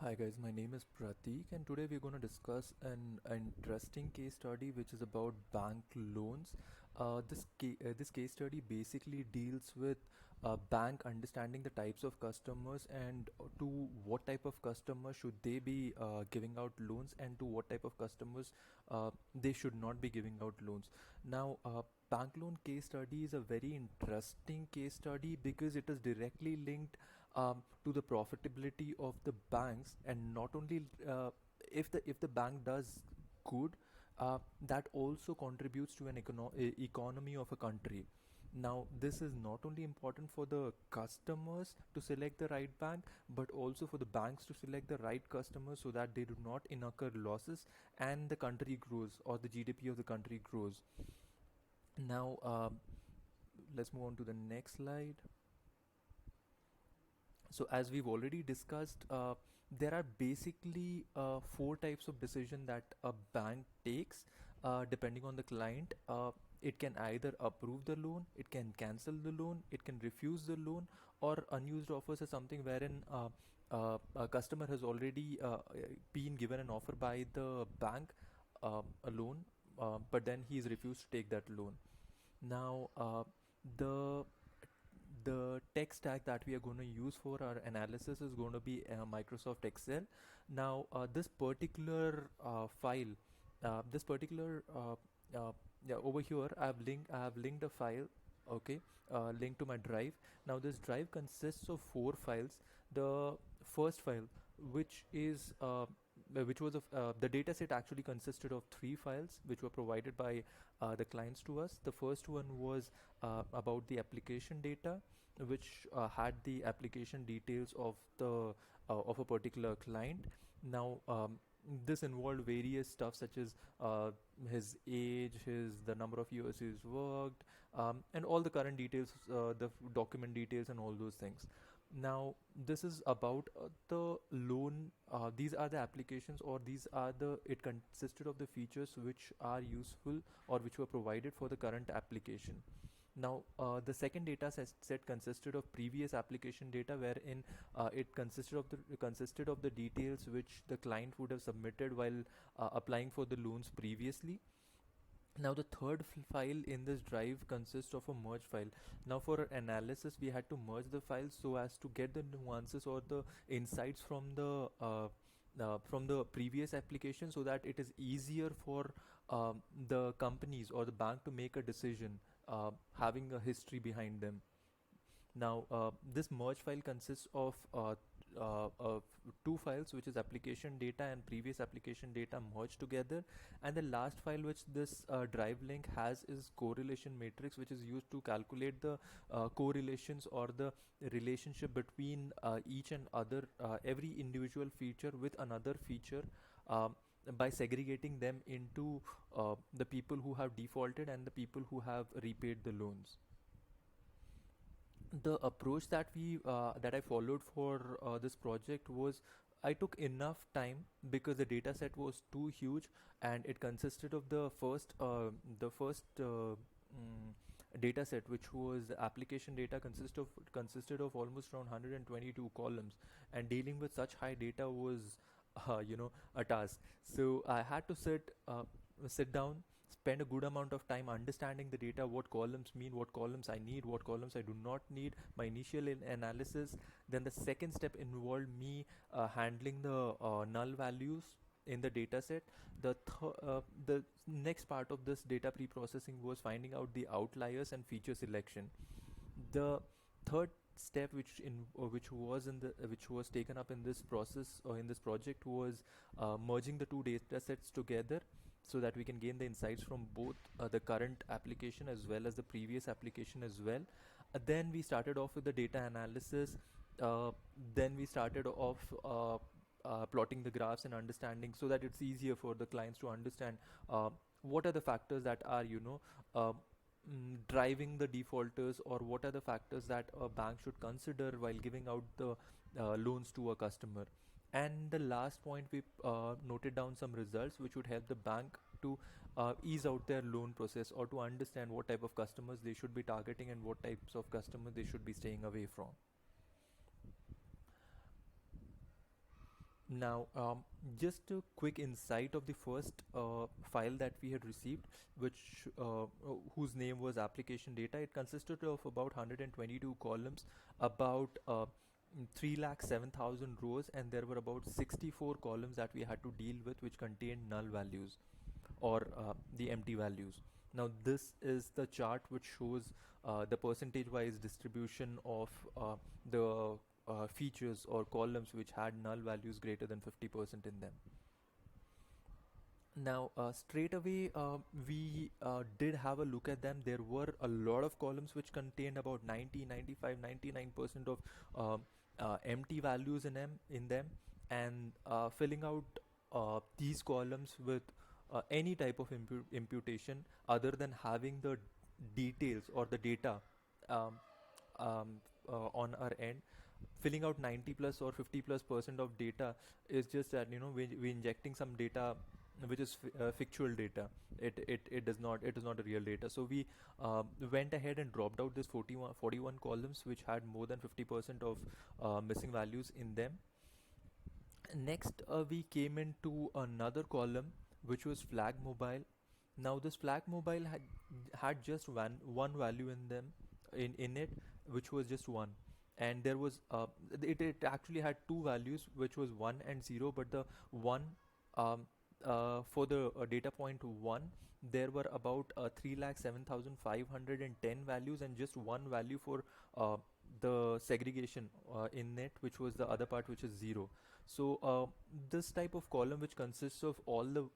Hi guys, my name is Pratik and today we're going to discuss an interesting case study which is about bank loans. This case study basically deals with bank understanding the types of customers and to what type of customers should they be giving out loans and to what type of customers they should not be giving out loans. Now, bank loan case study is a very interesting case study because it is directly linked to the profitability of the banks, and not only if the bank does good, that also contributes to an economy of a country. Now, this is not only important for the customers to select the right bank, but also for the banks to select the right customers so that they do not incur losses and the country grows or the GDP of the country grows. Now, let's move on to the next slide. So as we've already discussed, there are basically four types of decision that a bank takes depending on the client. It can either approve the loan, it can cancel the loan, it can refuse the loan, or unused offers is something wherein a customer has already been given an offer by the bank, a loan, but then he's refused to take that loan. Now, the the tech stack that we are going to use for our analysis is going to be Microsoft Excel. Now, this particular file, this particular yeah, over here, I have linked a file. Okay, linked to my drive. Now, this drive consists of four files. The first file, which is which was of the data set actually consisted of three files which were provided by the clients to us. The first one was about the application data, which had the application details of a particular client. Now, this involved various stuff such as his age, the number of years he's worked, and all the current details, the document details, and all those things. Now, this is about the loan. These are the applications, or these are the. It consisted of the features which are useful or which were provided for the current application. Now, the second data set consisted of previous application data, wherein it consisted of the details which the client would have submitted while applying for the loans previously. Now, the third file in this drive consists of a merge file. Now, for analysis, we had to merge the files so as to get the nuances or the insights from the previous application, so that it is easier for the companies or the bank to make a decision, having a history behind them. Now, this merge file consists of two files, which is application data and previous application data merged together. And the last file which this drive link has is correlation matrix, which is used to calculate the correlations or the relationship between each and other every individual feature with another feature. By segregating them into the people who have defaulted and the people who have repaid the loans. The approach that I followed for this project was, I took enough time because the data set was too huge, and it consisted of the first data set, which was the application data, consisted of almost around 122 columns, and dealing with such high data was a task. So I had to sit down, spend a good amount of time understanding the data, what columns mean, what columns I need, what columns I do not need, my initial analysis. Then the second step involved me handling the null values in the data set. The next part of this data pre-processing was finding out the outliers and feature selection. The third step, which was taken up in this process or in this project, was merging the two data sets together so that we can gain the insights from both the current application as well as the previous application as well. Then we started off with the data analysis. Then we started off plotting the graphs and understanding, so that it's easier for the clients to understand what are the factors that are driving the defaulters, or what are the factors that a bank should consider while giving out the loans to a customer. And the last point, we noted down some results which would help the bank to ease out their loan process, or to understand what type of customers they should be targeting and what types of customers they should be staying away from. Now, just a quick insight of the first file that we had received, which whose name was application data. It consisted of about 122 columns, about 3,07,000 rows, and there were about 64 columns that we had to deal with, which contained null values or the empty values. Now, this is the chart which shows the percentage-wise distribution of the features or columns which had null values greater than 50% in them. Now, straight away, we did have a look at them. There were a lot of columns which contained about 90, 95, 99% of empty values in them, and filling out these columns with any type of imputation other than having the details or the data um, um, on our end. Filling out 90 plus or 50 plus percent of data is just that, you know, we injecting some data which is fictional data. It does not, it is not a real data. So we went ahead and dropped out this 41 columns which had more than 50% of missing values in them. Next, we came into another column which was flag mobile. Now this flag mobile had just one value in them, in it, which was just one. And there was it actually had two values, which was 1 and 0, but the one, um, for the data point 1, there were about 3,07,510 values, and just one value for the segregation in it, which was the other part, which is 0. So this type of column, which consists of all the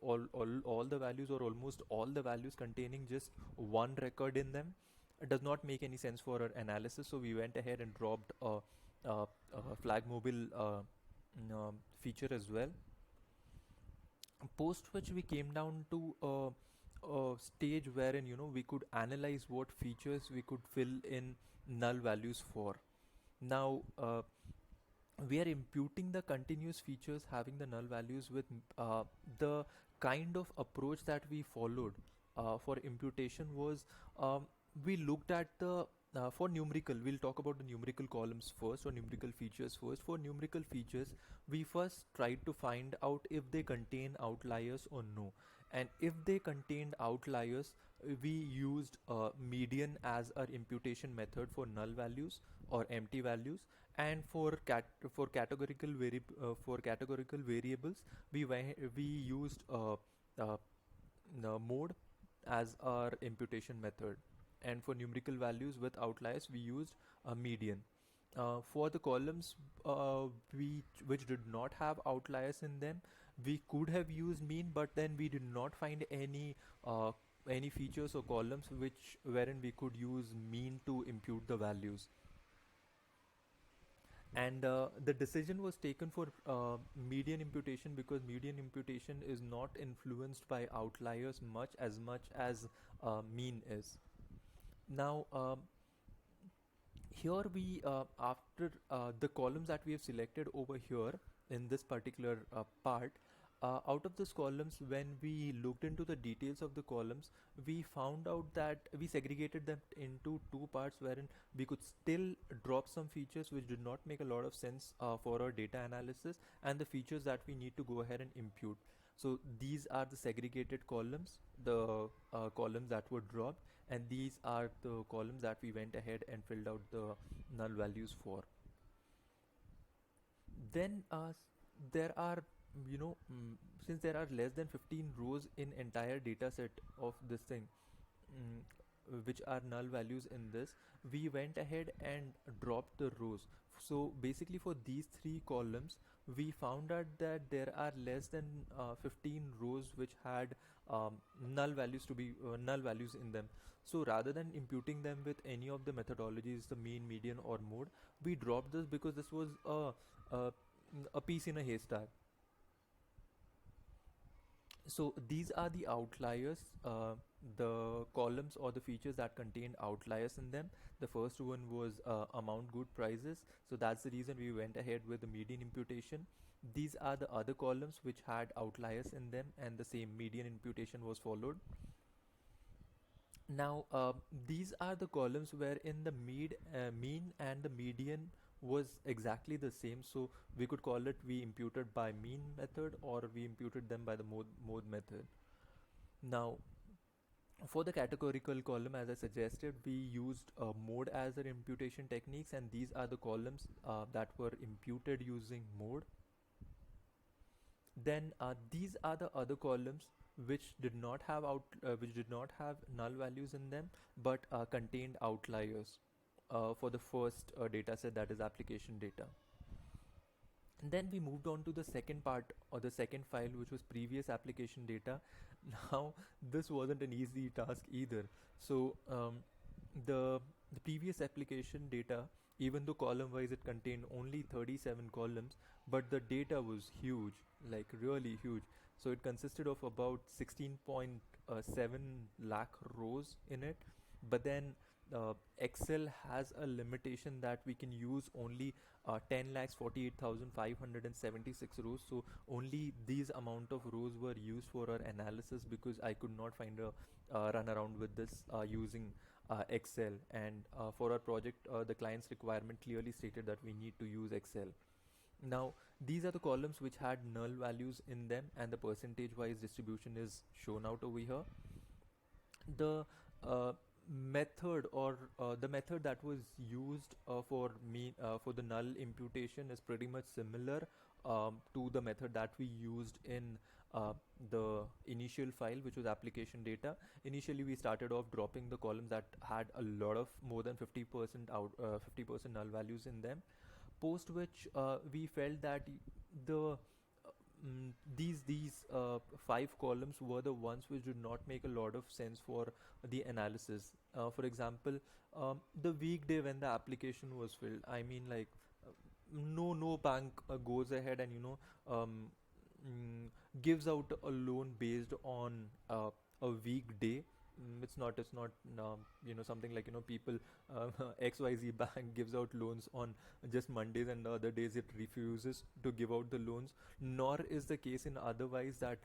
values or almost all the values containing just one record in them, does not make any sense for our analysis. So we went ahead and dropped a flag mobile feature as well. Post which we came down to a stage wherein, you know, we could analyze what features we could fill in null values for. Now, we are imputing the continuous features having the null values with the kind of approach that we followed for imputation was, we looked at the for numerical, we'll talk about the numerical columns first, or numerical features first. For numerical features, we first tried to find out if they contain outliers or no. And if they contained outliers, we used median as our imputation method for null values or empty values. And for categorical variables, we used mode as our imputation method. And for numerical values with outliers, we used a median. For the columns which did not have outliers in them, we could have used mean, but then we did not find any features or columns which wherein we could use mean to impute the values. And the decision was taken for median imputation, because median imputation is not influenced by outliers much as mean is. Now, here we after the columns that we have selected over here in this particular part, out of those columns, when we looked into the details of the columns, we found out that we segregated them into two parts, wherein we could still drop some features which did not make a lot of sense for our data analysis, and the features that we need to go ahead and impute. So these are the segregated columns, the columns that were dropped, and these are the columns that we went ahead and filled out the null values for. Then there are, you know, since there are less than 15 rows in entire data set of this thing, which are null values in this, we went ahead and dropped the rows. So basically for these three columns, we found out that there are less than 15 rows which had null values to be null values in them. So rather than imputing them with any of the methodologies, the mean, median, or mode, we dropped this because this was a piece in a haystack. So these are the outliers, the columns or the features that contain outliers in them. The first one was amount good prices. So that's the reason we went ahead with the median imputation. These are the other columns which had outliers in them, and the same median imputation was followed. Now, these are the columns wherein the mean and the median was exactly the same. So we could call it we imputed by mean method, or we imputed them by the mode method. Now, for the categorical column, as I suggested, we used mode as an imputation techniques, and these are the columns that were imputed using mode. Then these are the other columns which did not have which did not have null values in them, but contained outliers for the first data set, that is application data. And then we moved on to the second part, or the second file, which was previous application data. Now, this wasn't an easy task either. So the the previous application data, even though column wise it contained only 37 columns, but the data was huge, like really huge. So it consisted of about 16.7 lakh rows in it. But then Excel has a limitation that we can use only 10 lakhs 48,576 rows. So only these amount of rows were used for our analysis, because I could not find a run around with this using Excel. And for our project, the client's requirement clearly stated that we need to use Excel. Now, these are the columns which had null values in them, and the percentage wise distribution is shown out over here. The uh, method, or the method that was used for the null imputation is pretty much similar to the method that we used in the initial file, which was application data. Initially, we started off dropping the columns that had a lot of more than 50% 50% null values in them. Post which we felt that the these five columns were the ones which did not make a lot of sense for the analysis. For example, the weekday when the application was filled. I mean, like, no bank goes ahead and gives out a loan based on a weekday. It's not something like, people XYZ bank gives out loans on just Mondays, and the other days it refuses to give out the loans. Nor is the case in otherwise that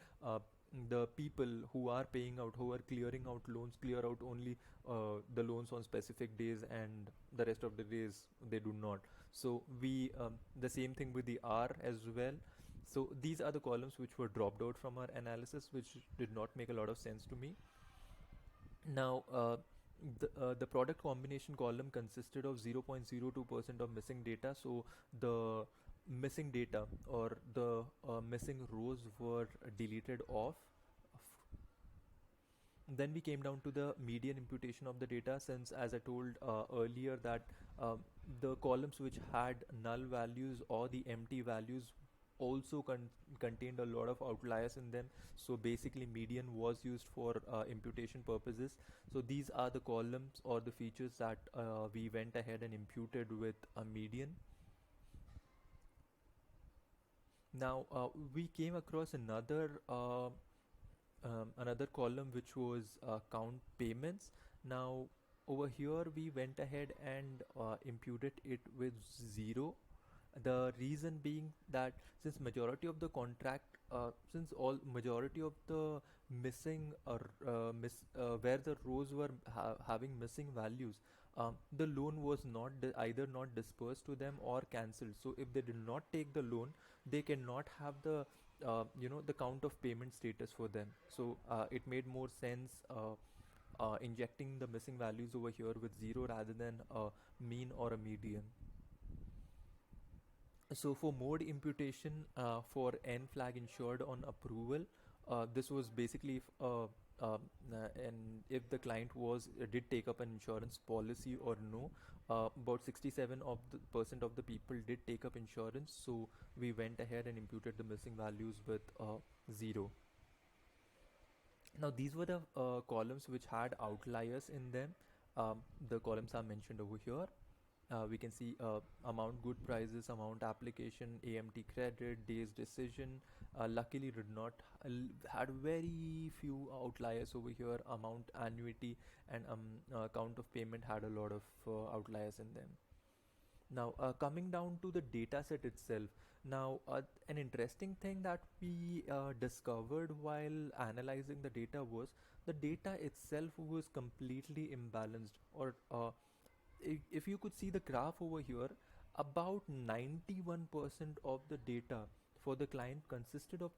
the people who are paying out, who are clearing out loans, clear out only the loans on specific days, and the rest of the days they do not. So we the same thing with the R as well. So these are the columns which were dropped out from our analysis, which did not make a lot of sense to me. Now, the product combination column consisted of 0.02% of missing data. So the missing data, or the missing rows, were deleted off. Then we came down to the median imputation of the data, since, as I told earlier, that the columns which had null values or the empty values also contained a lot of outliers in them. So basically median was used for imputation purposes. So these are the columns or the features that we went ahead and imputed with a median. Now we came across another column, which was count payments. Now over here we went ahead and imputed it with 0. The reason being that since majority of the contract since all majority of the missing or where the rows were having missing values, the loan was either not dispersed to them or cancelled. So if they did not take the loan, they cannot have the count of payment status for them. So it made more sense injecting the missing values over here with 0 rather than a mean or a median. So for mode imputation for N flag insured on approval, this was basically and if the client did take up an insurance policy or no. About 67 of the percent of the people did take up insurance, so we went ahead and imputed the missing values with 0. Now these were the columns which had outliers in them. The columns are mentioned over here. We can see amount good prices, amount application, AMT credit, days decision. Luckily did not had very few outliers over here. Amount annuity and count of payment had a lot of outliers in them. Now coming down to the data set itself. Now an interesting thing that we discovered while analyzing the data was the data itself was completely imbalanced. Or if you could see the graph over here, about 91% of the data for the client consisted of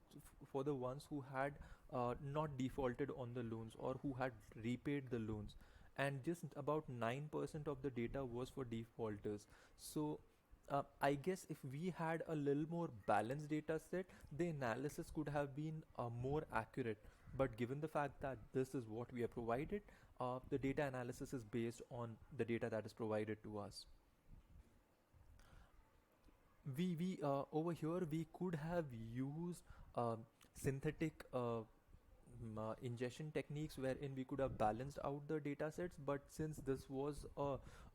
for the ones who had not defaulted on the loans or who had repaid the loans, and just about 9% of the data was for defaulters. So I guess if we had a little more balanced data set, the analysis could have been more accurate. But given the fact that this is what we are provided, the data analysis is based on the data that is provided to us. We over here we could have used synthetic ingestion techniques wherein we could have balanced out the data sets, but since this was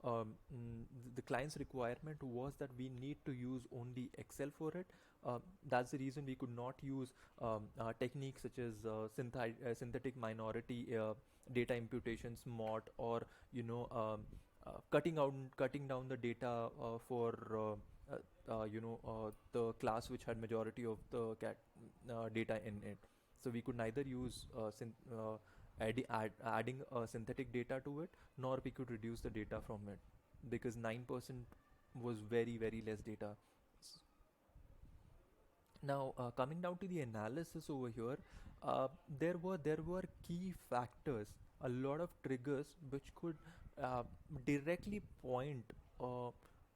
the client's requirement was that we need to use only Excel for it. That's the reason we could not use techniques such as synthetic minority data imputation, SMOT, or you know cutting down the data for the class which had majority of the data in it. So we could neither use adding synthetic data to it, nor we could reduce the data from it, because 9% was very very less data. Now, coming down to the analysis over here, there were key factors, a lot of triggers which could uh, directly point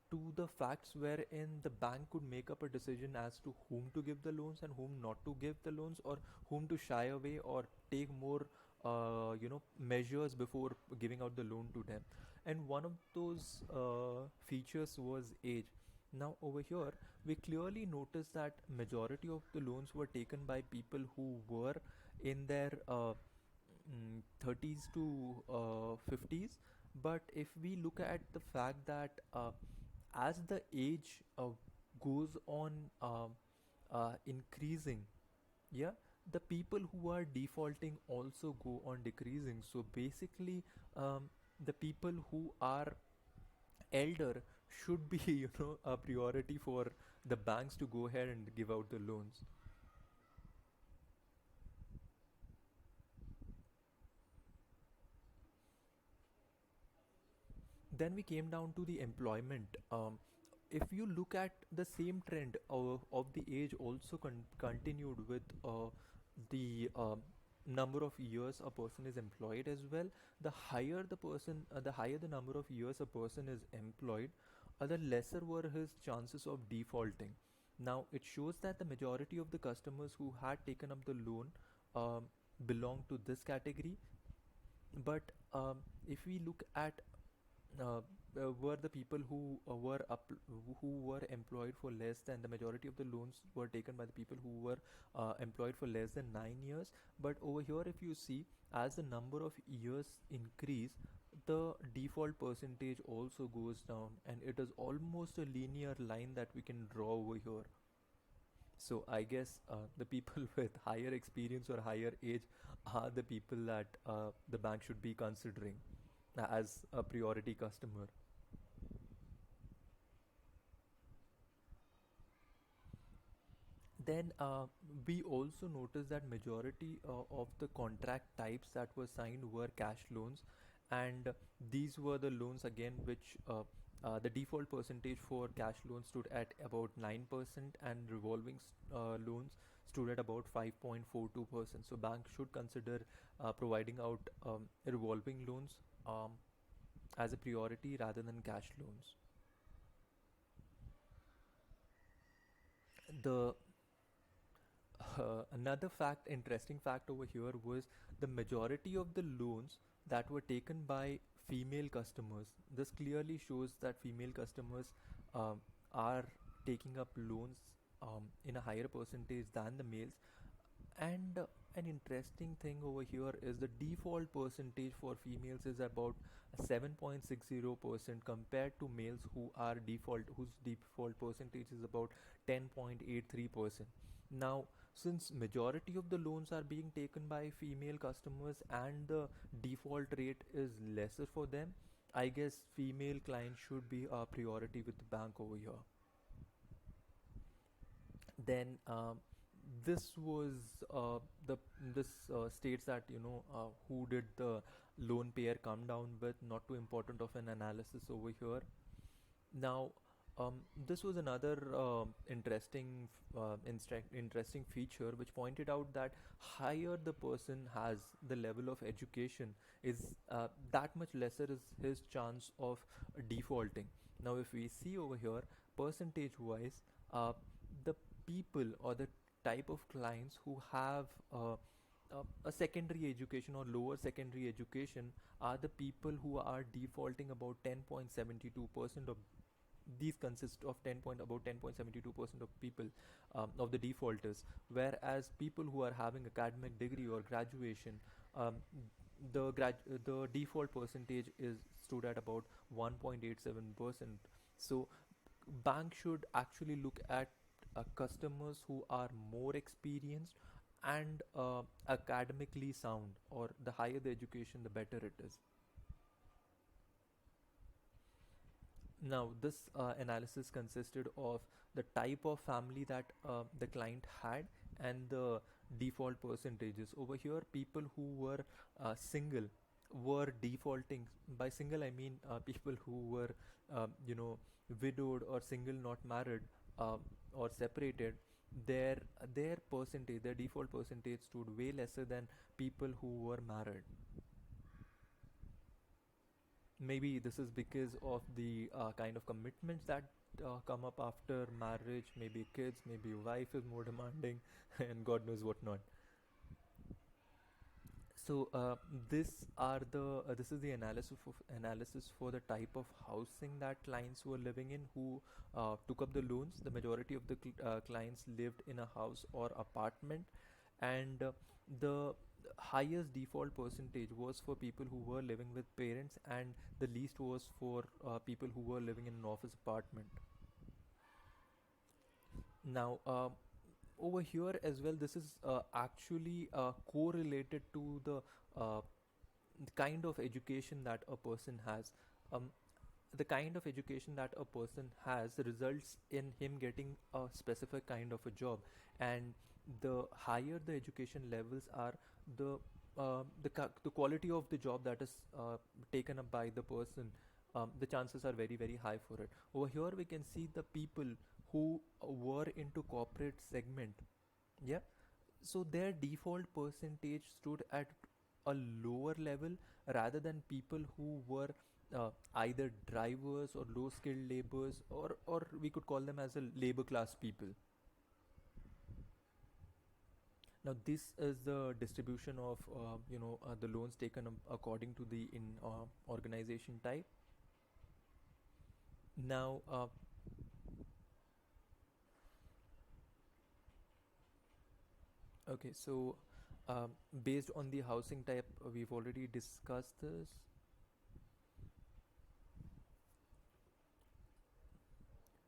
to the facts wherein the bank could make up a decision as to whom to give the loans and whom not to give the loans, or whom to shy away or take more measures before giving out the loan to them. And one of those features was age. Now over here we clearly notice that majority of the loans were taken by people who were in their 30s to 50s. But if we look at the fact that as the age goes on increasing, yeah, the people who are defaulting also go on decreasing. So basically, the people who are elder should be a priority for the banks to go ahead and give out the loans. Then we came down to the employment. If you look at the same trend of the age also continued with the number of years a person is employed as well. The higher the number of years a person is employed, the lesser were his chances of defaulting. Now it shows that the majority of the customers who had taken up the loan um, belong to this category. But if we look at uh, were the people who were employed for less than, the majority of the loans were taken by the people who were employed for less than 9 years. But over here if you see, as the number of years increase, the default percentage also goes down, and it is almost a linear line that we can draw over here. So I guess the people with higher experience or higher age are the people that the bank should be considering as a priority customer. Then we also noticed that majority of the contract types that were signed were cash loans, and these were the loans again which the default percentage for cash loans stood at about 9%, and revolving loans stood at about 5.42%. So banks should consider providing out revolving loans as a priority rather than cash loans. The another interesting fact over here was the majority of the loans that were taken by female customers. This clearly shows that female customers are taking up loans in a higher percentage than the males. And an interesting thing over here is the default percentage for females is about 7.60% compared to males whose default percentage is about 10.83%. Now, since majority of the loans are being taken by female customers and the default rate is lesser for them, I guess female clients should be a priority with the bank over here. Then this was the this states that who did the loan payer come down with, not too important of an analysis over here. Now This was another interesting feature which pointed out that higher the person has the level of education is that much lesser is his chance of defaulting. Now, if we see over here, percentage wise, the people or the type of clients who have a secondary education or lower secondary education are the people who are defaulting about 10.72% of these consist of 10 point about 10.72% of people of the defaulters, whereas people who are having academic degree or graduation, um, the default percentage is stood at about 1.87%. So bank should actually look at customers who are more experienced and academically sound, or the higher the education the better it is. Now, this analysis consisted of the type of family that the client had and the default percentages. Over here, people who were single were defaulting. By single, I mean people who were, you know, widowed or single, not married, or separated. Their their percentage, their default percentage, stood way lesser than people who were married. Maybe this is because of the kind of commitments that come up after marriage. Maybe kids, maybe wife is more demanding, and God knows what not. So this is the analysis for the type of housing that clients were living in who took up the loans. The majority of the clients lived in a house or apartment, and the highest default percentage was for people who were living with parents, and the least was for people who were living in an office apartment. Now, over here as well, this is actually correlated to uh, the kind of education that a person has. Um, the kind of education that a person has results in him getting a specific kind of a job, and the higher the education levels are, the the quality of the job that is taken up by the person, the chances are very very high for it. Over here we can see the people who were into corporate segment. Yeah, so their default percentage stood at a lower level rather than people who were either drivers or low skilled laborers, or we could call them as a labor class people. Now this is the distribution of the loans taken according to the in organization type. Now okay, so based on the housing type, we've already discussed this.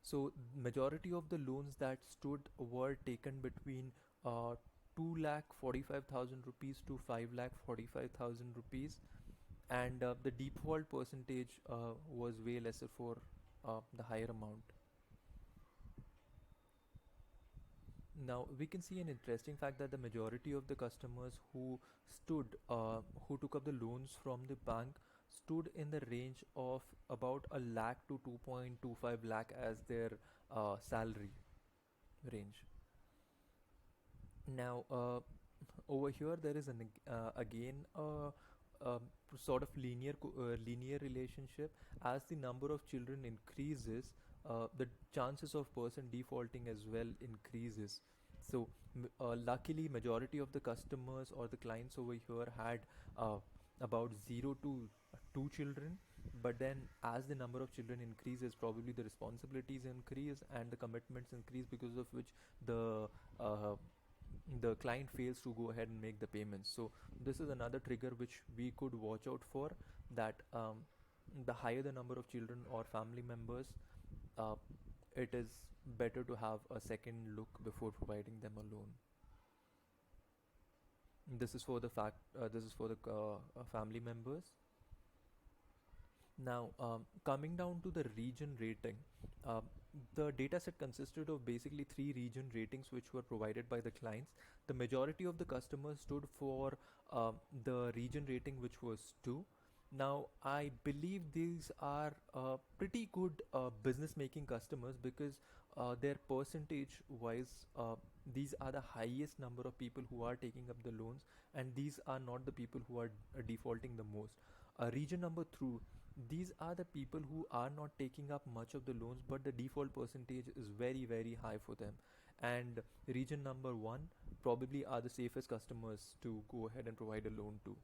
So majority of the loans that stood were taken between uh, 2 lakh 45,000 rupees to 5 lakh 45,000 rupees, and the default percentage was way lesser for the higher amount. Now we can see an interesting fact that the majority of the customers who took up the loans from the bank stood in the range of about a lakh to 2.25 lakh as their salary range. Now over here there is again a sort of linear relationship. As the number of children increases, the chances of person defaulting as well increases. So luckily majority of the customers or the clients over here had about 0 to 2 children, but then as the number of children increases, probably the responsibilities increase and the commitments increase, because of which uh, the client fails to go ahead and make the payments. So this is another trigger which we could watch out for, that the higher the number of children or family members, uh, it is better to have a second look before providing them a loan. This is for the family members. Now, coming down to the region rating, uh, the dataset consisted of basically three region ratings which were provided by the clients. The majority of the customers stood for the region rating which was 2, Now, I believe these are pretty good business making customers because their percentage wise, these are the highest number of people who are taking up the loans, and these are not the people who are defaulting the most. Region number two, these are the people who are not taking up much of the loans, but the default percentage is very, very high for them. And region number one probably are the safest customers to go ahead and provide a loan to.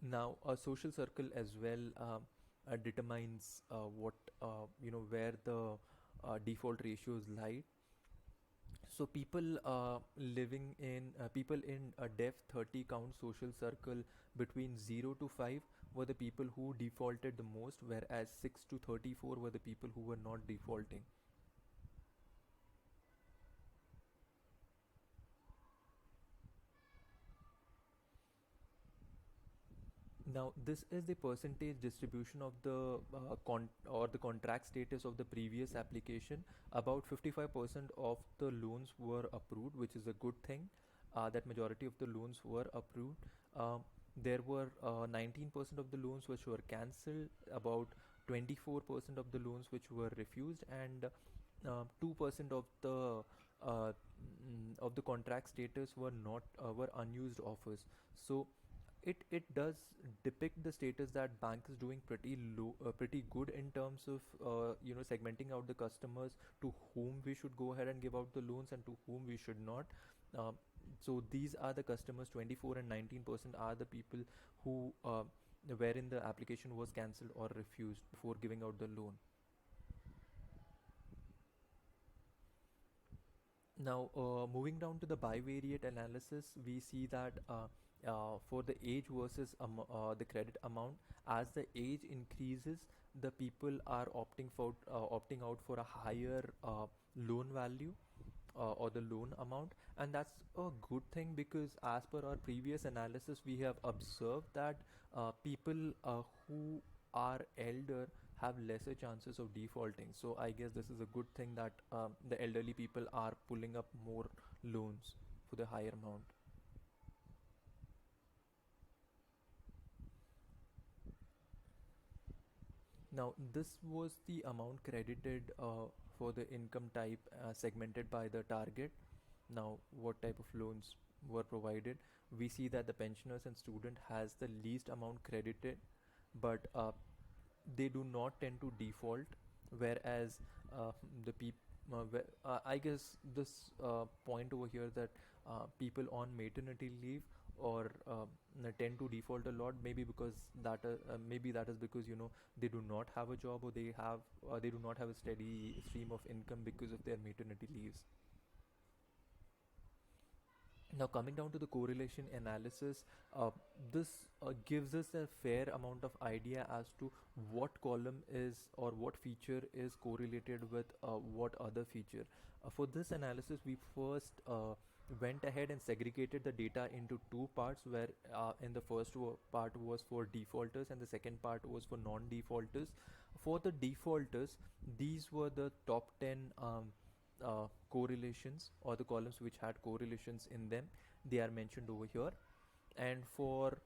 Now, a social circle as well determines what where the default ratios lie. So people in a def 30 count social circle between 0 to 5 were the people who defaulted the most, whereas 6 to 34 were the people who were not defaulting. Now, this is the percentage distribution of the the contract status of the previous application. About 55% of the loans were approved, which is a good thing. That majority of the loans were approved. There were 19% of the loans which were cancelled, about 24% of the loans which were refused, and 2% of the contract status were not were unused offers. So it does depict the status that bank is doing pretty good in terms of segmenting out the customers to whom we should go ahead and give out the loans and to whom we should not. um, so these are the customers, 24 and 19% are the people who wherein the application was cancelled or refused before giving out the loan. Now, moving down to the bivariate analysis, we see that for the age versus the credit amount, as the age increases, the people are opting out for a higher loan value or the loan amount, and that's a good thing because as per our previous analysis, we have observed that people who are elder have lesser chances of defaulting. So I guess this is a good thing that the elderly people are pulling up more loans for the higher amount. Now, this was the amount credited for the income type segmented by the target. Now, what type of loans were provided? We see that the pensioners and student has the least amount credited, but they do not tend to default, whereas uh, the people I guess this point over here that people on maternity leave or tend to default a lot, maybe because maybe that is because they do not have a job, or they do not have a steady stream of income because of their maternity leaves. Now, coming down to the correlation analysis, this gives us a fair amount of idea as to what column is or what feature is correlated with what other feature. For this analysis, we first went ahead and segregated the data into two parts, where in the first part was for defaulters and the second part was for non-defaulters. For the defaulters, these were the top 10 correlations, or the columns which had correlations in them. They are mentioned over here. And for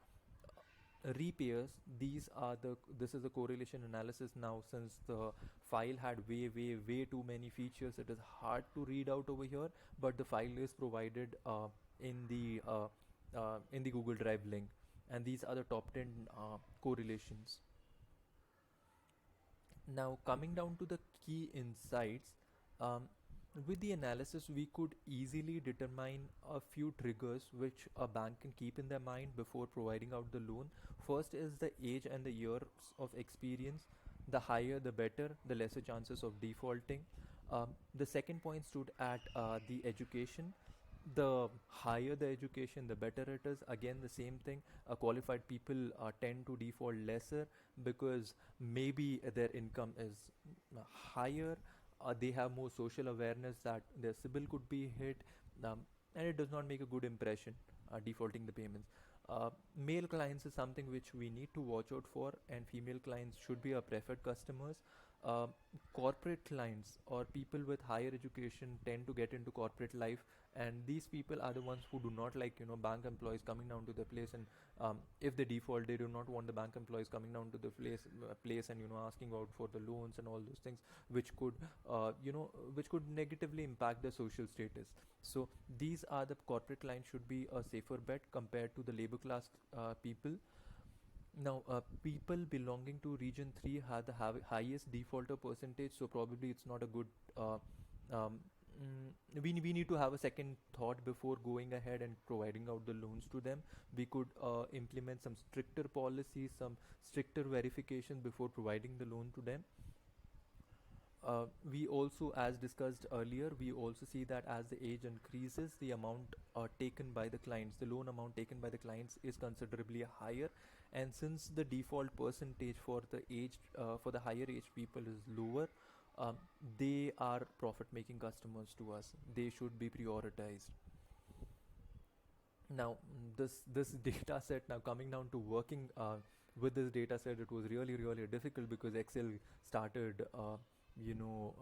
repairs, this is the correlation analysis. Now, since the file had way too many features, it is hard to read out over here, but the file is provided in the Google Drive link, and these are the top 10 correlations. Now, coming down to the key insights, um, with the analysis, we could easily determine a few triggers which a bank can keep in their mind before providing out the loan. First is the age and the years of experience. The higher, the better, the lesser chances of defaulting. The second point stood at the education. The higher the education, the better it is. Again, the same thing. Qualified people tend to default lesser because maybe their income is higher. They have more social awareness that their CIBIL could be hit, um, and it does not make a good impression defaulting the payments. Male clients is something which we need to watch out for, and female clients should be our preferred customers. uh, corporate clients or people with higher education tend to get into corporate life, and these people are the ones who do not like, bank employees coming down to their place. And if they default, they do not want the bank employees coming down to the place and asking out for the loans and all those things, which could which could negatively impact the social status. So these are the corporate clients should be a safer bet compared to the labor class people. Now, people belonging to Region 3 had the highest defaulter percentage, so probably it's not a good. Um, we need to have a second thought before going ahead and providing out the loans to them. We could implement some stricter policies, some stricter verification before providing the loan to them. We also, as discussed earlier, we also see that as the age increases, the amount taken by the clients, the loan amount taken by the clients is considerably higher. And since the default percentage for the for the higher age people is lower, um, they are profit-making customers to us. They should be prioritized. Now, this data set, now coming down to working with this data set, it was really difficult because Excel started you know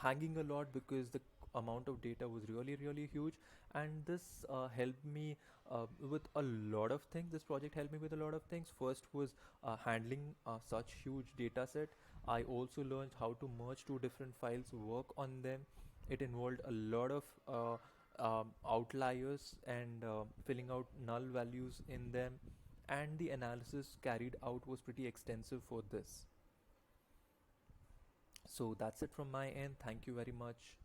hanging a lot because the amount of data was really huge. And this helped me with a lot of things. This project helped me with a lot of things. First was handling such huge data set. I also learned how to merge two different files, work on them. It involved a lot of outliers and filling out null values in them, and the analysis carried out was pretty extensive for this. So that's it from my end. Thank you very much.